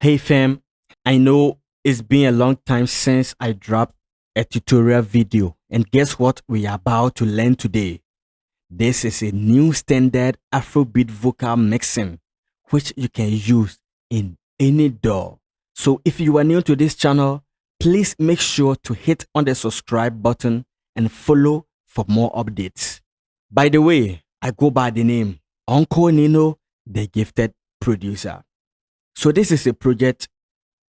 Hey fam, I know it's been a long time since I dropped a tutorial video, and guess what we are about to learn today? This is a new standard Afrobeat vocal mixing which you can use in any DAW. So if you are new to this channel, please make sure to hit on the subscribe button and follow for more updates. By the way, I go by the name Uncle Nino, the gifted producer. So this is a project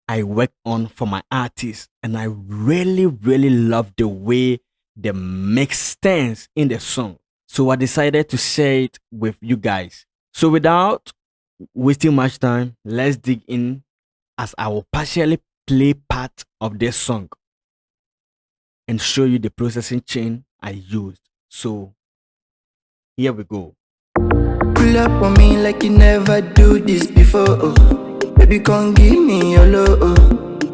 I worked on for my artist, and I really love the way the mix stands in the song. So I decided to share it with you guys. So without wasting much time, let's dig in as I will partially play part of this song and show you the processing chain I used. So here we go. Pull up on me like you never do this before. Baby, come give me your love.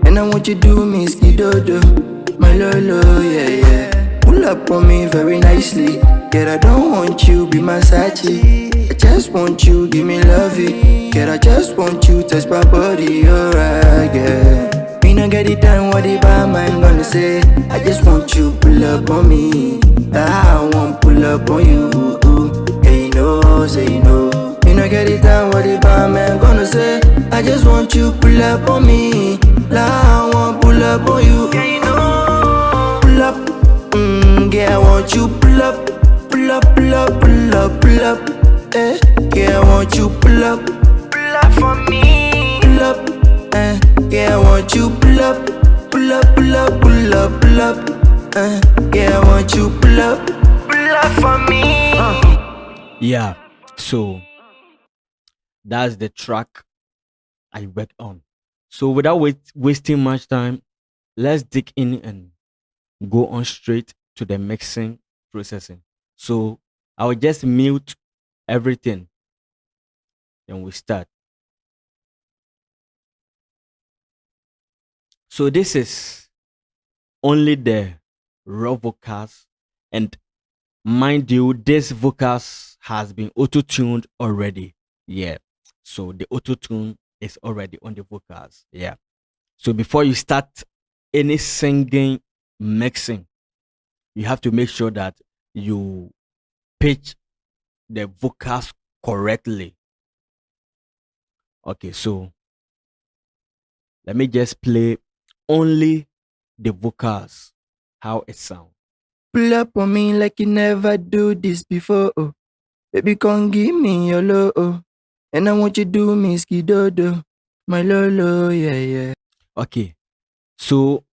And I want you to do me skidodo. My lolo, yeah. Pull up on me very nicely. Girl, I don't want you be my Sachi. I just want you give me love it. Girl, I just want you touch my body, alright, yeah. Me not get it done, what the bad man gonna say? I just want you pull up on me. I want pull up on you. Yeah, you know, say you know. Me not get it done, what the bad man gonna say? I just want you pull up on me. I want pull up on you. Yeah, you know. Pull up, yeah, I want you pull up, pull up, pull up, pull up, pull up. Yeah, I want you pull up for me. Pull up, yeah, I want you pull up, pull up, pull up, pull up, pull up. Yeah, I want you pull up for me. Yeah, so that's the track I worked on. So without wasting much time, let's dig in and go on straight to the mixing processing. So I will just mute everything and we start. So this is only the raw vocals, and mind you, this vocals has been auto-tuned already. Yeah, so the auto-tune is already on the vocals. Yeah, so before you start any singing mixing, you have to make sure that you pitch the vocals correctly. Okay, so let me just play only the vocals, how it sounds. Pull up on me like you never do this before. Baby, come give me your love. And I want you to do me skidodo. My lolo, yeah. Okay, so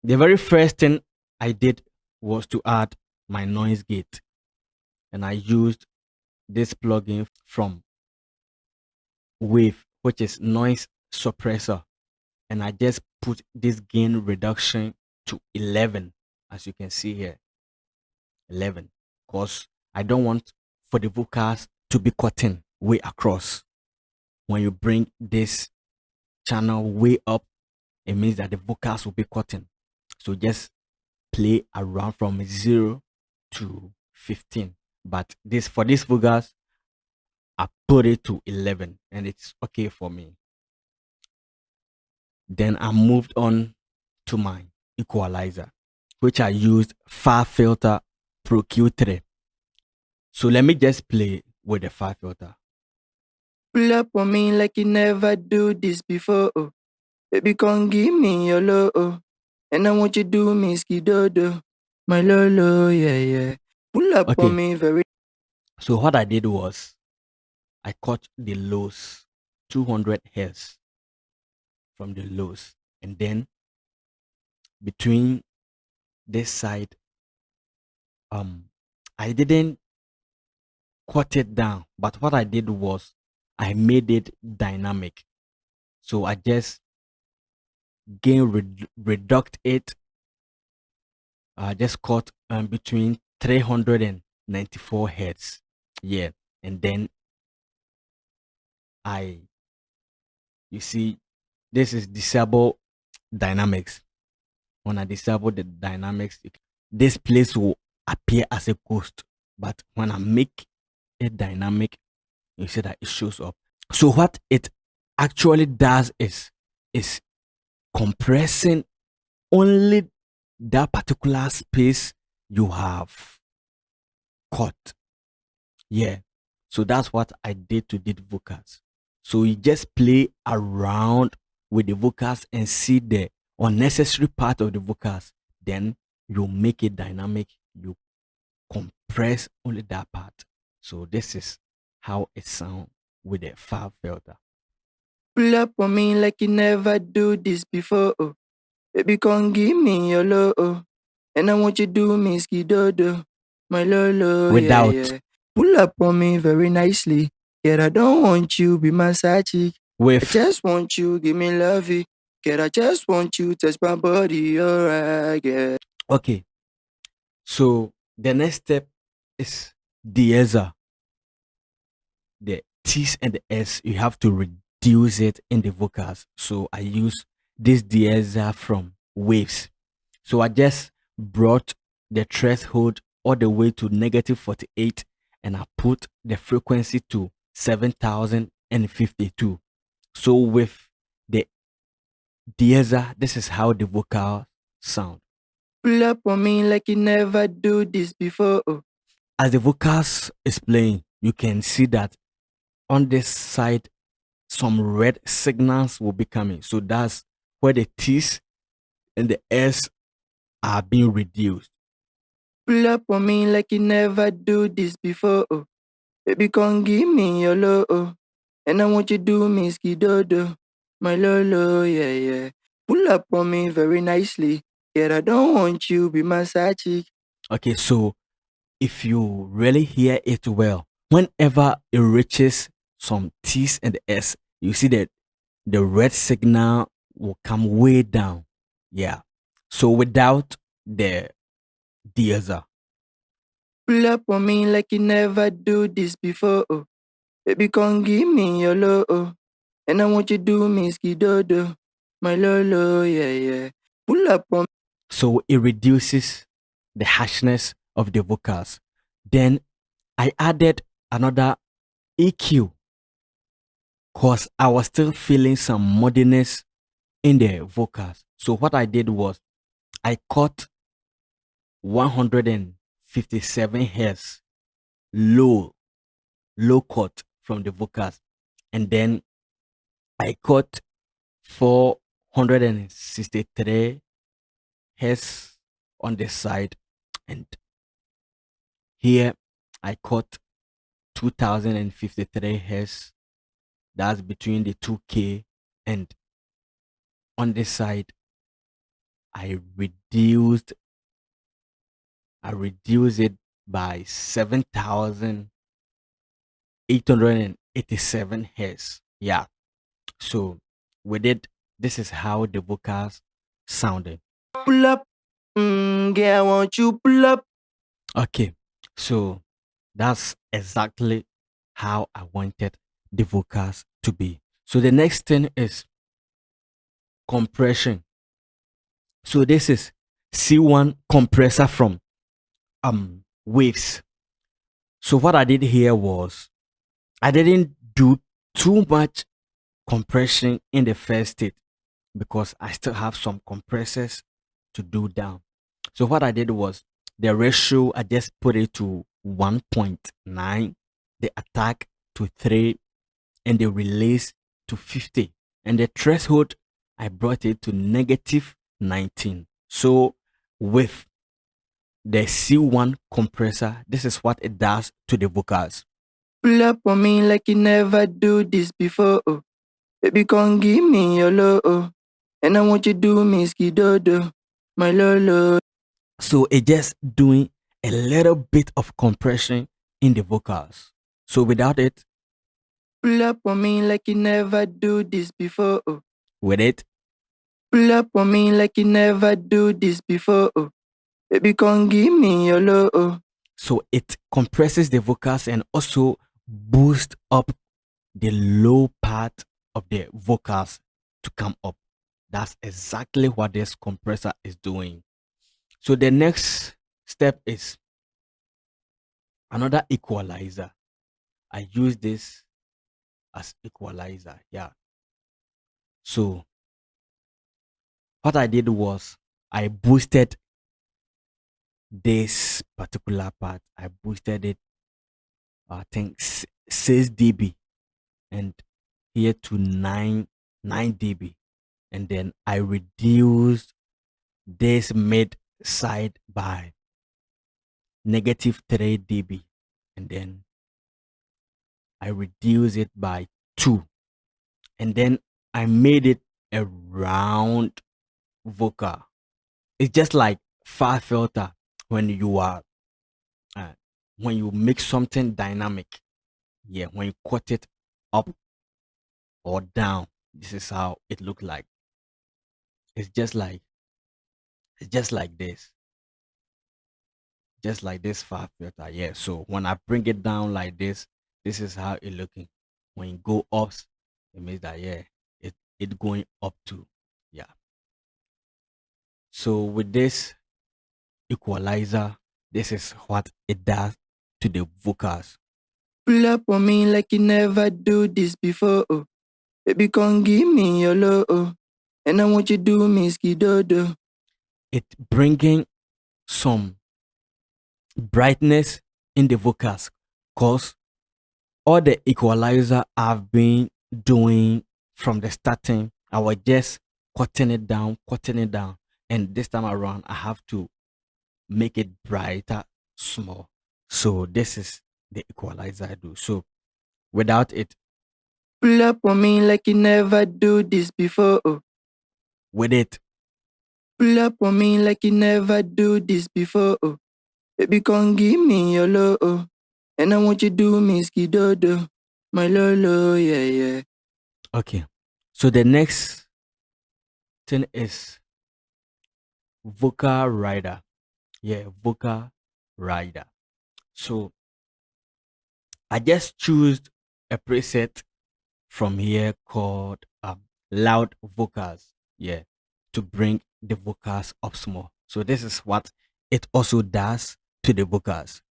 the very first thing I did was to add my noise gate, and I used this plugin from Wave, which is noise suppressor, and I just put this gain reduction to 11, as you can see here, 11, because I don't want for the vocals to be cutting way across. When you bring this channel way up, it means that the vocals will be cutting. So just play around from 0 to 15. But this for these vocals, I put it to 11 and it's okay for me. Then I moved on to my equalizer, which I used Far Filter Pro Q3. So let me just play with the Far Filter. Pull up on me like you never do this before. Baby, come give me your love. And I want you to do me skidodo. My lolo, yeah. Pull up Okay. on me very. So what I did was I cut the lows 200 Hz from the lows, and then between this side, I didn't cut it down, but what I did was I made it dynamic. So I just gain reduct it. I just cut between 394 Hz. Yeah, and then you see, this is disable dynamics. When I disable the dynamics, this place will appear as a ghost, but when I make it dynamic, you see that it shows up. So what it actually does is is compressing only that particular space you have cut. Yeah. So that's what I did to the vocals. So you just play around with the vocals and see the unnecessary part of the vocals. Then you make it dynamic. You compress only that part. So this is how it sounds with the fab filter. Pull up on me like you never do this before. Oh. Baby, come give me your love. Oh. And I want you to do me skidodo. My lolo, yeah, Without, yeah. Pull up on me very nicely. Yet I don't want you be my side chick. I with, just want you give me lovey. Yet I just want you touch my body, alright, yeah. okay. So the next step is the the T's and the S, you have to reduce it in the vocals. So I use this de-esser from Waves. So I just brought the threshold all the way to -48 and I put the frequency to 7052. So with the de-esser, this is how the vocal sound. Pull up on me like you never do this before. Oh. As the vocals is playing, you can see that on this side some red signals will be coming. So that's where the T's and the S are being reduced. Pull up on me like you never do this before. Oh. Baby, come give me your love. Oh. And I want you to do me skidodo. My lolo, yeah, yeah. Pull up on me very nicely. Yet I don't want you be my side chick. Okay, so if you really hear it well, whenever it reaches some T's and S, you see that the red signal will come way down. Yeah. So without the de-esser. Pull up on me like you never do this before. Oh. Baby, come give me your love. Oh. And I want you to do me skidodo. My lolo, yeah, yeah. Pull up on So it reduces the harshness of the vocals. Then I added another EQ because I was still feeling some muddiness in the vocals. So what I did was I cut 157 hertz low cut from the vocals, and then I cut 463 hertz on the side, and here I cut 2053 hertz. That's between the 2K, and on this side I reduced it by 7,887 hertz. Yeah. So with it, this is how the vocals sounded. pull up. Yeah, I want you pull up. Okay. So that's exactly how I wanted the vocals to be. So the next thing is compression. So this is C1 compressor from Waves. So what I did here was I didn't do too much compression in the first state because I still have some compressors to do down. So what I did was the ratio, I just put it to 1.9, the attack to 3, and the release to 50. And the threshold, I brought it to -19. So with the C1 compressor, this is what it does to the vocals. Pull up on me like you never do this before. Oh. Baby, come give me your love. Oh. And I want you to do me skidodo. My lolo. So it just doing a little bit of compression in the vocals. So without it, Pull up on me like you never do this before. Oh. with it, Pull up on me like you never do this before. Oh. Baby, come give me your love. Oh. so it compresses the vocals and also boosts up the low part of the vocals to come up. That's exactly what this compressor is doing. So the next step is another equalizer. I use this as equalizer. Yeah. So what I did was I boosted this particular part. I boosted it, I think 6 dB, and here to 9 dB, and then I reduced this mid side by -3 dB, and then I reduce it by 2, and then I made it a round vocal. It's just like far filter when you are when you make something dynamic. Yeah, when you cut it up or down, this is how it look like. It's just like this, just like this far filter. Yeah, so when I bring it down like this is how it looking. When you go up, it means that yeah, it going up too. Yeah. So with this equalizer, this is what it does to the vocals. Pull up on me like you never do this before. Oh. Baby, come give me your love. Oh. And I want you to do me skidodo. It bringing some brightness in the vocals, cause all the equalizer I've been doing from the starting, I was just cutting it down, and this time around I have to make it brighter, small. So this is the equalizer I do. So without it, Pull up on me like you never do this before. Oh. with it, Pull up on me like you never do this before. Oh. Baby, come give me your love. Oh. And I want you to do me skidodo. My lolo, yeah, yeah. okay. So the next thing is vocal rider. Yeah, vocal rider. So I just choose a preset from here called loud vocals. Yeah, to bring the vocals up small. So this is what it also does to the vocals.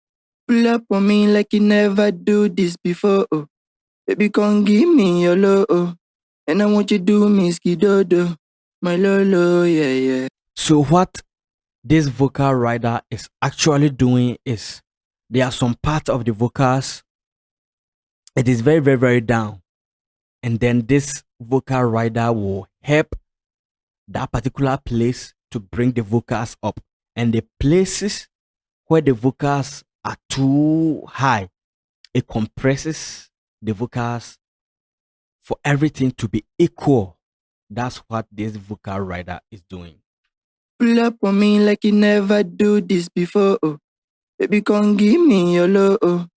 Pull up on me like you never do this before. Oh. Baby, come give me your love. Oh. And I want you to do me skidodo. My lolo, yeah, yeah. So what this vocal rider is actually doing is there are some parts of the vocals it is very very very down, and then this vocal rider will help that particular place to bring the vocals up, and the places where the vocals are too high, it compresses the vocals for everything to be equal. That's what this vocal rider is doing. Pull up on me like you never do this before. Oh. Baby, come give me your love. Oh.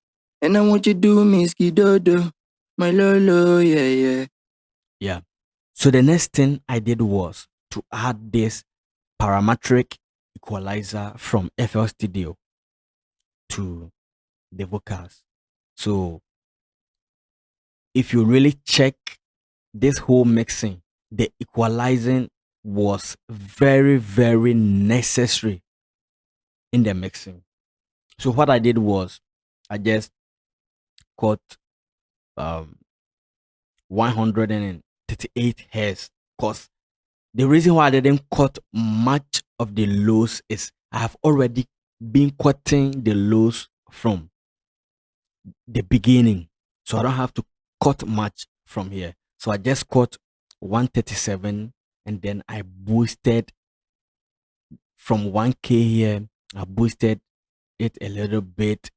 And I want you to do me skidodo. My lolo, yeah, yeah. Yeah. So the next thing I did was to add this parametric equalizer from FL Studio to the vocals. So if you really check this whole mixing, the equalizing was very, very necessary in the mixing. So what I did was I just cut 138 hertz, because the reason why I didn't cut much of the lows is I have already been cutting the lows from the beginning, so I don't have to cut much from here. So I just cut 137, and then I boosted from 1K here. I boosted it a little bit,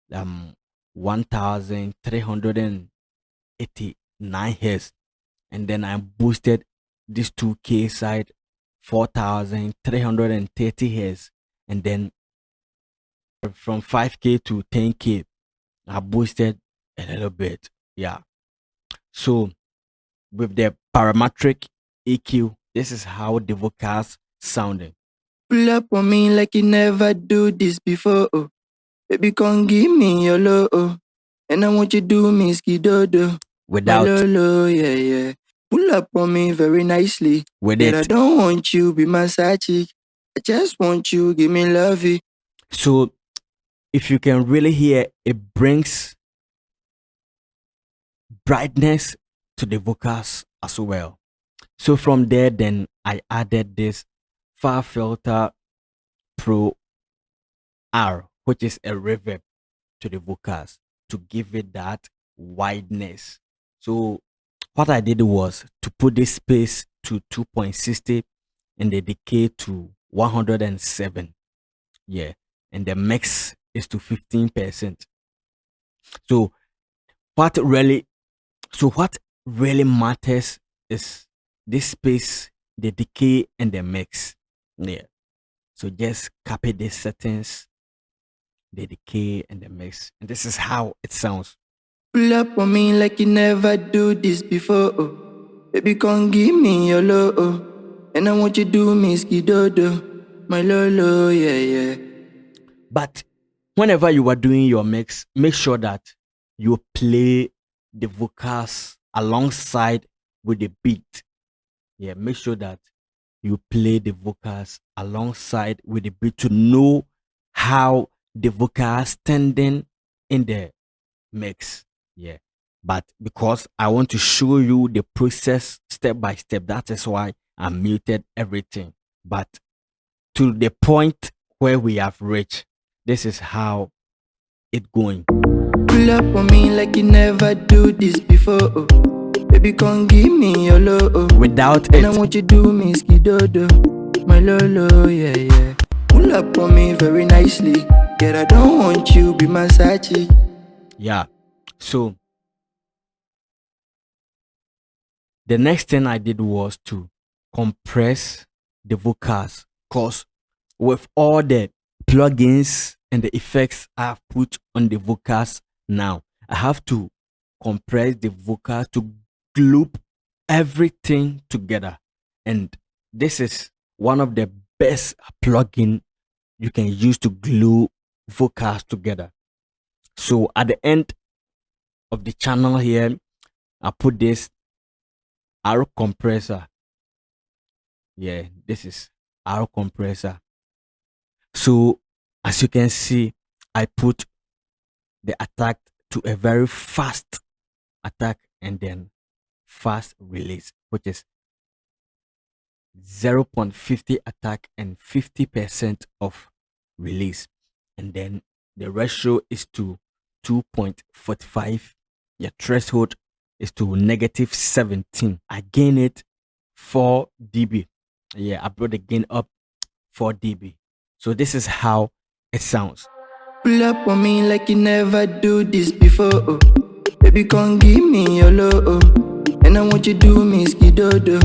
1389 hertz, and then I boosted this 2K side 4330 hertz, and then from 5K to 10K I boosted a little bit. Yeah. So with the parametric EQ, this is how the vocals sounding. Pull up on me like you never do this before. Oh. Baby, come give me your love. Oh. And I want you to do me skidodo. Without My lolo, yeah, yeah. Pull up on me very nicely. with But I it. don't want you be my side chick. I just want you give me lovey. So if you can really hear, it brings brightness to the vocals as well. So from there, then I added this Far Filter Pro R, which is a reverb to the vocals to give it that wideness. So what I did was to put this space to 2.60 and the decay to 107. Yeah. And the mix is to 15%. So what really what really matters is this space, the decay, and the mix. Yeah. So just copy these settings, the decay and the mix, and this is how it sounds. Pull up on me like you never do this before. Oh. Baby, come give me your low. Oh. And I want you to do me skidodo. My lolo, yeah, yeah. But whenever you are doing your mix, make sure that you play the vocals alongside with the beat. Yeah, make sure that you play the vocals alongside with the beat to know how the vocals standing in the mix. Yeah. But because I want to show you the process step by step, that is why I muted everything. But to the point where we have reached, this is how it going. Pull up on me like you never do this before. Oh. Baby, come give me your low. Oh. Without And I it, want you to do me skidodo. My lolo, yeah, yeah. Pull up on me very nicely. Yet I don't want you be my side chick. yeah. So the next thing I did was to compress the vocals, cause with all the plugins and the effects I've put on the vocals now, I have to compress the vocals to group everything together. And this is one of the best plugin you can use to glue vocals together. So at the end of the channel here, I put this R compressor. Yeah, this is R compressor. So as you can see, I put the attack to a very fast attack and then fast release, which is 0.50 attack and 50% of release. And then the ratio is to 2.45. Your threshold is to -17. I gain it 4 dB. Yeah, I brought the gain up 4 dB. So this is how it sounds. Pull up on me like you never do this before. Oh. Baby, come give me your low. Oh. And I want you to do me skidodo.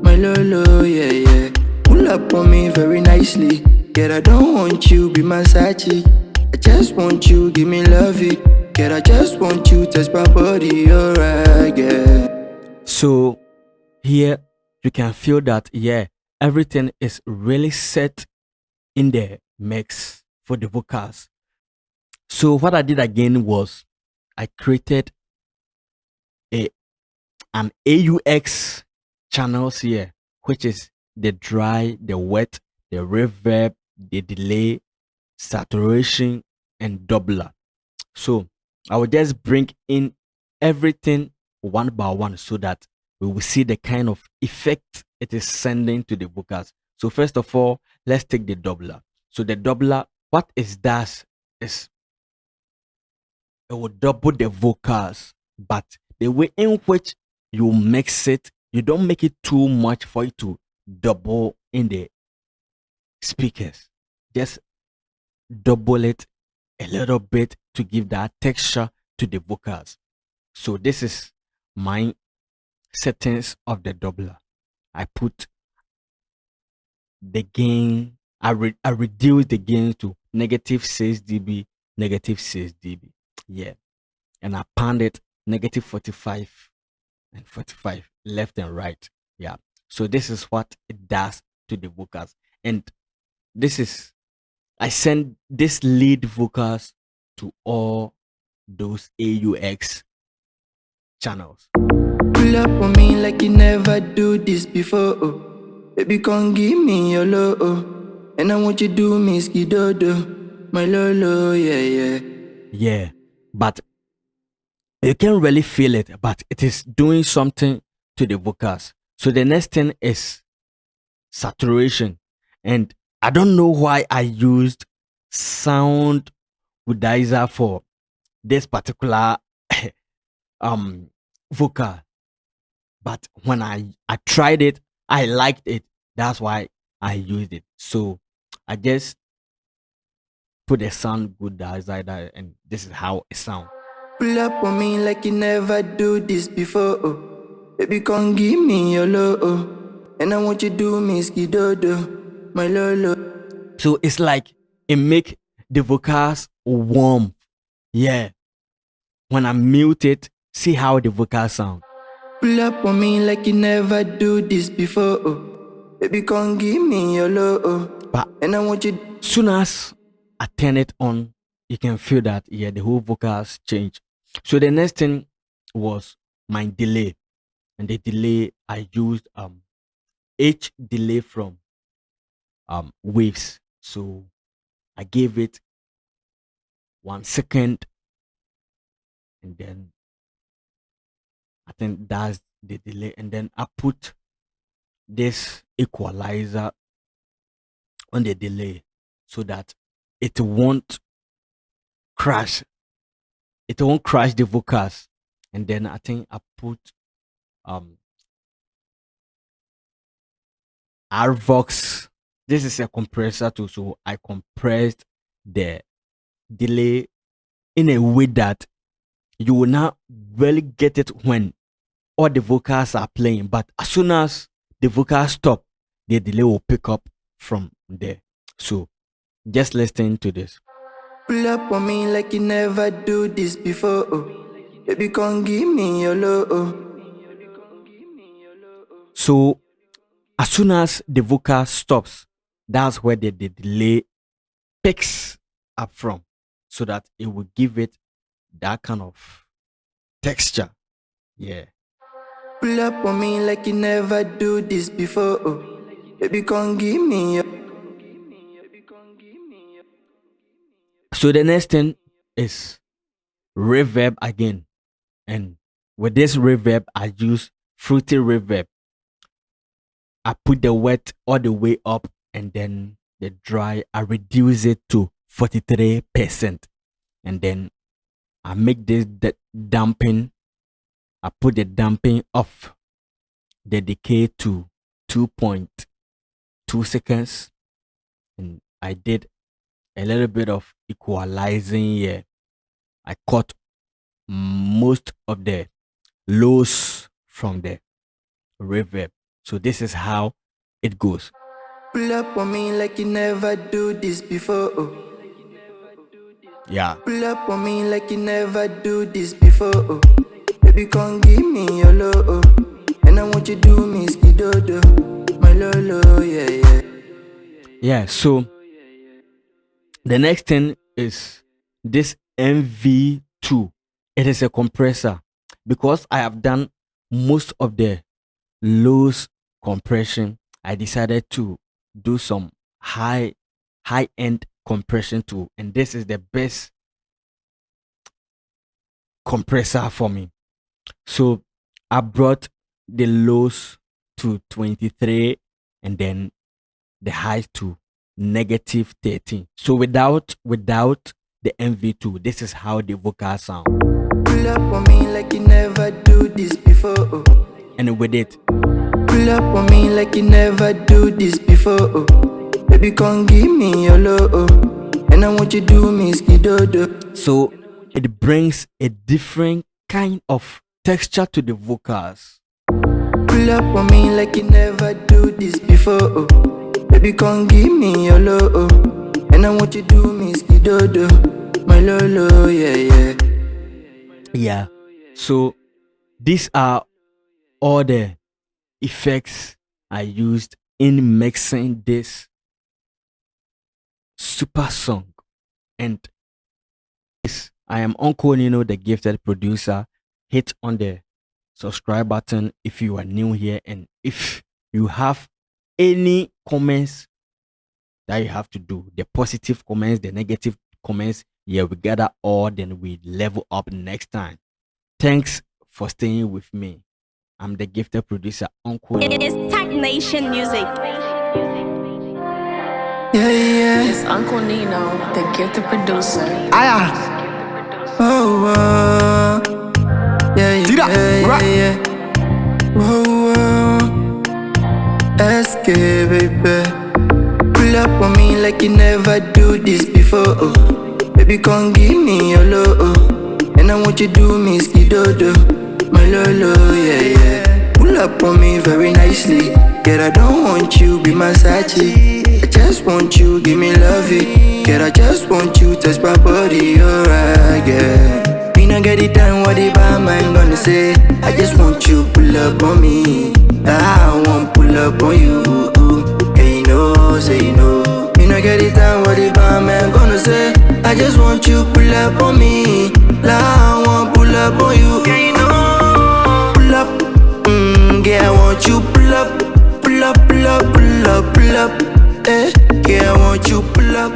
My lolo, yeah, yeah. Pull up on me very nicely. Yet I don't want you be my side chick. I just want you give me love it. Yet I just want you touch my body, alright, yeah. So here you can feel that, yeah, everything is really set in the mix for the vocals. So what I did again was I created an AUX channels here, which is the dry, the wet, the reverb, the delay, saturation, and doubler. So I will just bring in everything one by one so that we will see the kind of effect it is sending to the vocals. So first of all, let's take the doubler. So the doubler, what it does is it will double the vocals, but the way in which you mix it, you don't make it too much for it to double in the speakers. Just double it a little bit to give that texture to the vocals. So this is my settings of the doubler. I put the gain, I reduce the gain to -6 dB, -6 dB. Yeah. And I pound it -45 and 45 left and right. Yeah. So this is what it does to the vocals. And this is, I send this lead vocals to all those AUX channels. Pull up on me like you never do this before. Oh. Baby, come give me your low. Oh. And I want you to do me skidodo. My lolo, yeah, yeah. Yeah. But you can't really feel it, but it is doing something to the vocals. So the next thing is saturation. And I don't know why I used sound goodizer for this particular um vocal, but when I tried it, I liked it. That's why I used it. So I just put a sound goodizer there, and this is how it sounds. Pull up on me like you never do this before. Oh. Baby, come give me your love. Oh. And I want you to do me skidodo, my lolo. So it's like it make the vocals warm. Yeah. When I mute it, see how the vocals sound. Pull up on me like you never do this before. Oh. Baby, come give me your love. Oh. But and I want you. Soon as I turn it on, you can feel that the whole vocals change. So the next thing was my delay, and the delay I used H delay from waves. So I gave it 1 second, and then I think that's the delay, and then I put this equalizer on the delay so that it won't crash. It won't crash the vocals. And then I think I put RVox. This is a compressor too, so I compressed the delay in a way that you will not really get it when all the vocals are playing, but as soon as the vocals stop, the delay will pick up from there. So just listen to this. Pull up on me like you never do this before. Oh. Baby, come give me your love. Oh. So as soon as the vocal stops, that's where the delay picks up from, so that it will give it that kind of texture. Yeah. Pull up on me like you never do this before. Oh. Baby, come give me your. So the next thing is reverb again. And with this reverb, I use fruity reverb. I put the wet all the way up, and then the dry, I reduce it to 43%. And then I make this damping. I put the damping off the decay to 2.2 seconds. And I did a little bit of equalizing here. I cut most of the lows from the reverb. So this is how it goes. Pull up on me like you never do this before. Oh. Yeah. Pull up on me like you never do this before. Oh. Baby, come give me your love. Oh. And I want you to do me skidodo, my lolo, yeah, yeah. Yeah, so the next thing is this MV2. It is a compressor. Because I have done most of the lows compression, I decided to do some high-end compression too. And this is the best compressor for me. So I brought the lows to 23 and then the highs to -13. So without the MV2, this is how the vocals sound. Pull up on me like you never do this before. Oh. And with it, pull up on me like you never do this before. Oh. Baby, come give me your love. Oh. And I want you to do me skidodo. So it brings a different kind of texture to the vocals. Pull up on me like you never do this before. Oh. Baby, come give me your love. Oh. And I want you to do me skidodo, my lolo, yeah, yeah. Yeah. So these are all the effects I used in mixing this super song. And this, I am Uncle Nino, the gifted producer. Hit on the subscribe button if you are new here, and if you have any comments that you have to do, the positive comments, the negative comments, yeah, we gather all, then we level up next time. Thanks for staying with me. I'm the gifted producer, Uncle. It's TAGNATION music. Yeah, yeah. It's Uncle Nino, the gifted producer. Aya. Oh, yeah, yeah, yeah. Whoa, SK, baby. Pull up on me like you never do this before. Baby, come give me your love. And I want you to do me skidodo. My lolo, yeah, yeah. Pull up on me very nicely. Yet I don't want you be my Sachi. I just want you, give me love it. Yet I just want you touch my body, alright, yeah. Me not get it done, what the bad man gonna say? I just want you pull up on me. I want pull up on you. Hey, you know, say you know. Me not get it done, what the bad man gonna say? I just want you pull up on me. I want pull up on you. Yeah, you know. Pull up, yeah, I want you pull up. Pull up, pull up, pull up, pull up. Yeah, I want you pull up.